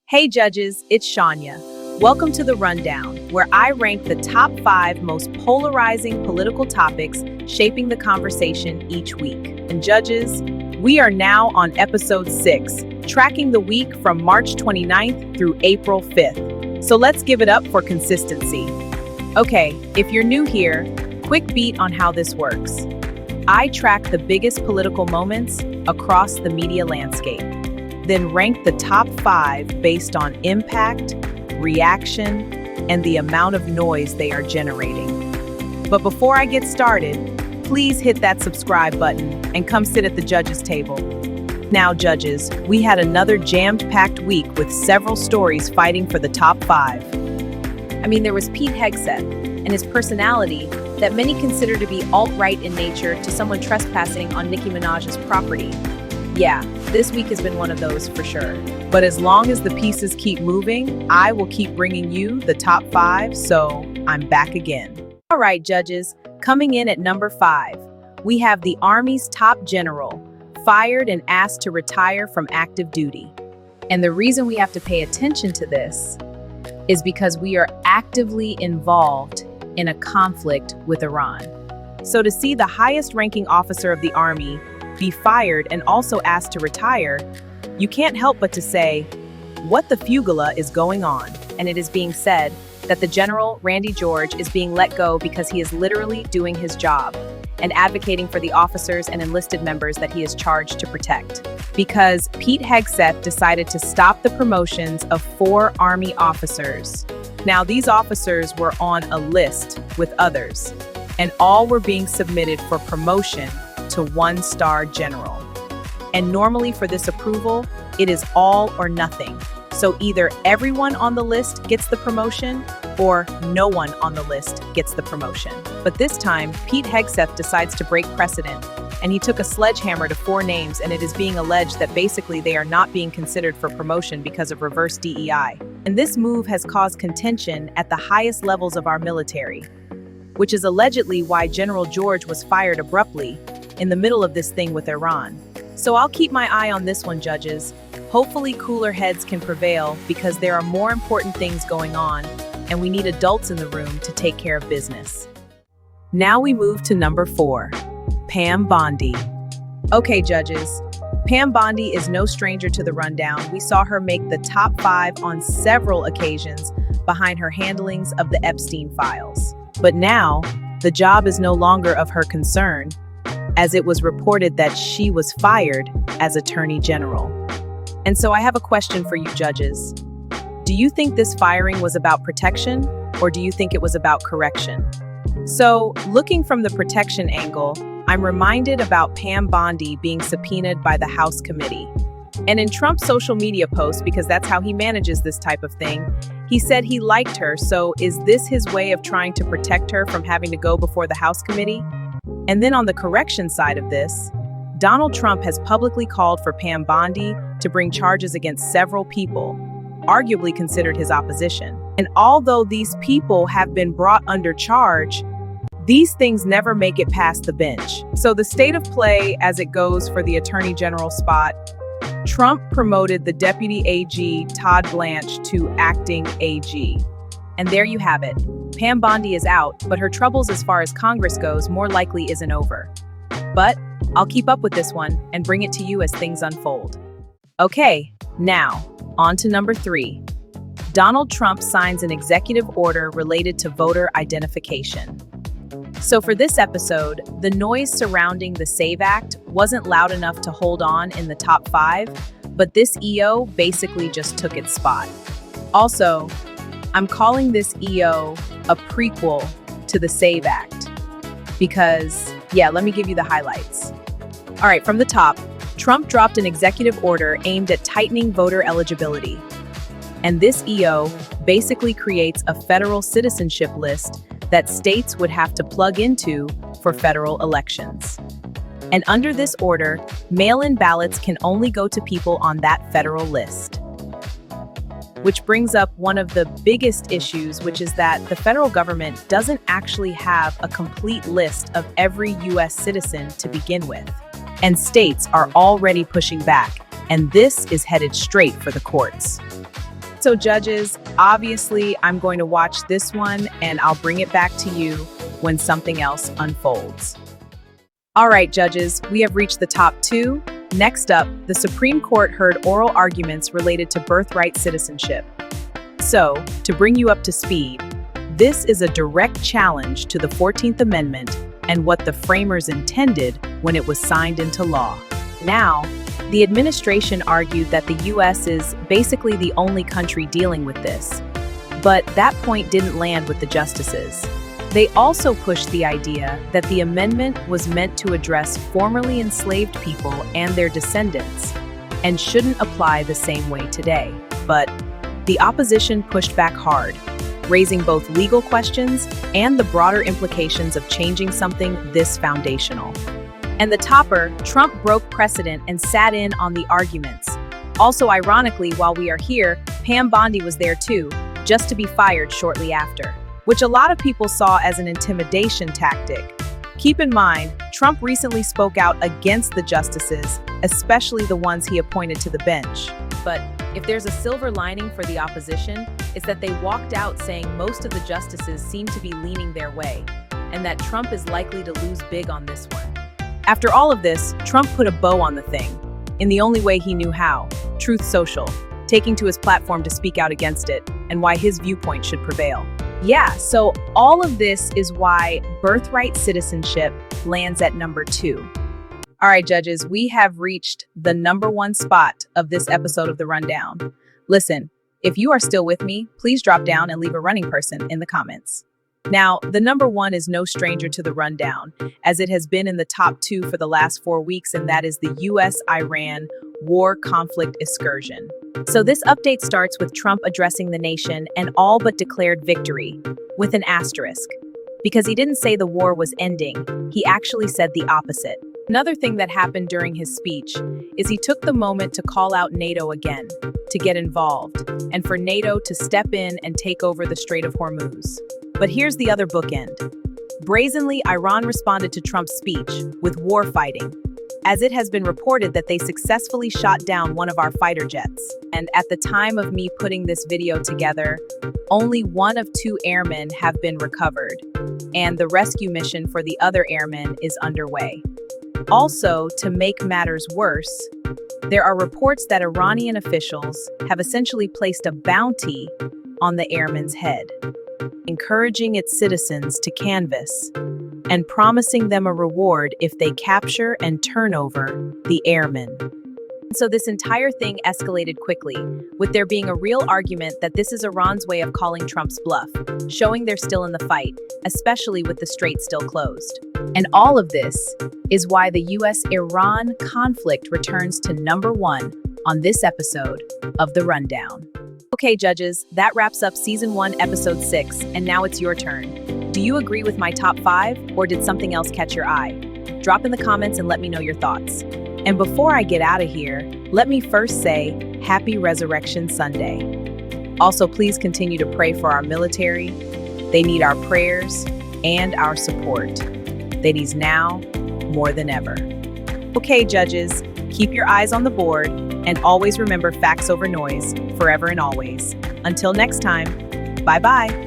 Hey judges, it's Shania. Welcome to The Rundown, where I rank the top 5 most polarizing political topics shaping the conversation each week. And judges, we are now on episode 6, tracking the week from March 29th through April 5th. So let's give it up for consistency. Okay, if you're new here, quick beat on how this works. I track the biggest political moments across the media landscape, then rank the top 5 based on impact, reaction, and the amount of noise they are generating. But before I get started, please hit that subscribe button and come sit at the judges' table. Now, judges, we had another jammed-packed week with several stories fighting for the top 5. There was Pete Hegseth and his personality that many consider to be alt-right in nature to someone trespassing on Nicki Minaj's property. Yeah, this week has been one of those for sure. But as long as the pieces keep moving, I will keep bringing you the top 5, so I'm back again. All right, judges, coming in at number 5, we have the Army's top general, fired and asked to retire from active duty. And the reason we have to pay attention to this is because we are actively involved in a conflict with Iran. So to see the highest ranking officer of the Army be fired and also asked to retire, you can't help but to say, what the fugula is going on? And it is being said that the General Randy George is being let go because he is literally doing his job and advocating for the officers and enlisted members that he is charged to protect. Because Pete Hegseth decided to stop the promotions of 4 Army officers. Now, these officers were on a list with others, and all were being submitted for promotion to 1-star general. And normally for this approval, it is all or nothing. So either everyone on the list gets the promotion or no one on the list gets the promotion. But this time, Pete Hegseth decides to break precedent, and he took a sledgehammer to 4 names, and it is being alleged that basically they are not being considered for promotion because of reverse DEI. And this move has caused contention at the highest levels of our military, which is allegedly why General George was fired abruptly in the middle of this thing with Iran. So I'll keep my eye on this one, judges. Hopefully cooler heads can prevail because there are more important things going on, and we need adults in the room to take care of business. Now we move to number 4, Pam Bondi. Okay, judges, Pam Bondi is no stranger to the rundown. We saw her make the top 5 on several occasions behind her handlings of the Epstein files. But now, the job is no longer of her concern, as it was reported that she was fired as Attorney General. And so I have a question for you judges. Do you think this firing was about protection, or do you think it was about correction? So, looking from the protection angle, I'm reminded about Pam Bondi being subpoenaed by the House committee. And in Trump's social media post, because that's how he manages this type of thing, he said he liked her, so is this his way of trying to protect her from having to go before the House committee? And then on the correction side of this, Donald Trump has publicly called for Pam Bondi to bring charges against several people, arguably considered his opposition. And although these people have been brought under charge, these things never make it past the bench. So the state of play as it goes for the Attorney General spot, Trump promoted the Deputy AG Todd Blanche to acting AG. And there you have it. Pam Bondi is out, but her troubles as far as Congress goes more likely isn't over. But I'll keep up with this one and bring it to you as things unfold. Okay, now, on to number 3. Donald Trump signs an executive order related to voter identification. So for this episode, the noise surrounding the SAVE Act wasn't loud enough to hold on in the top 5, but this EO basically just took its spot. Also, I'm calling this EO a prequel to the SAVE Act because, let me give you the highlights. All right, from the top, Trump dropped an executive order aimed at tightening voter eligibility. And this EO basically creates a federal citizenship list that states would have to plug into for federal elections. And under this order, mail-in ballots can only go to people on that federal list. Which brings up one of the biggest issues, which is that the federal government doesn't actually have a complete list of every U.S. citizen to begin with. And states are already pushing back, and this is headed straight for the courts. So judges, obviously I'm going to watch this one and I'll bring it back to you when something else unfolds. All right, judges, we have reached the top 2. Next up, the Supreme Court heard oral arguments related to birthright citizenship. So, to bring you up to speed, this is a direct challenge to the 14th Amendment and what the framers intended when it was signed into law. Now, the administration argued that the U.S. is basically the only country dealing with this. But that point didn't land with the justices. They also pushed the idea that the amendment was meant to address formerly enslaved people and their descendants, and shouldn't apply the same way today. But the opposition pushed back hard, raising both legal questions and the broader implications of changing something this foundational. And the topper, Trump broke precedent and sat in on the arguments. Also, ironically, while we are here, Pam Bondi was there too, just to be fired shortly after, which a lot of people saw as an intimidation tactic. Keep in mind, Trump recently spoke out against the justices, especially the ones he appointed to the bench. But if there's a silver lining for the opposition, it's that they walked out saying most of the justices seem to be leaning their way, and that Trump is likely to lose big on this one. After all of this, Trump put a bow on the thing, in the only way he knew how, Truth Social, taking to his platform to speak out against it, and why his viewpoint should prevail. Yeah, so all of this is why birthright citizenship lands at number 2. All right, judges, we have reached the number 1 spot of this episode of The Rundown. Listen, if you are still with me, please drop down and leave a running person in the comments. Now, the number 1 is no stranger to The Rundown, as it has been in the top 2 for the last 4 weeks, and that is the US-Iran war conflict excursion. So this update starts with Trump addressing the nation and all but declared victory, with an asterisk. Because he didn't say the war was ending, he actually said the opposite. Another thing that happened during his speech is he took the moment to call out NATO again, to get involved, and for NATO to step in and take over the Strait of Hormuz. But here's the other bookend. Brazenly, Iran responded to Trump's speech with war fighting, as it has been reported that they successfully shot down one of our fighter jets. And at the time of me putting this video together, only 1 of 2 airmen have been recovered, and the rescue mission for the other airmen is underway. Also, to make matters worse, there are reports that Iranian officials have essentially placed a bounty on the airman's head, encouraging its citizens to canvass and promising them a reward if they capture and turn over the airmen. So this entire thing escalated quickly, with there being a real argument that this is Iran's way of calling Trump's bluff, showing they're still in the fight, especially with the strait still closed. And all of this is why the US-Iran conflict returns to number 1 on this episode of The Rundown. Okay, judges, that wraps up Season 1, Episode 6, and now it's your turn. Do you agree with my top 5, or did something else catch your eye? Drop in the comments and let me know your thoughts. And before I get out of here, let me first say Happy Resurrection Sunday. Also, please continue to pray for our military. They need our prayers and our support. They need now more than ever. Okay, judges, keep your eyes on the board and always remember facts over noise, forever and always. Until next time, bye-bye.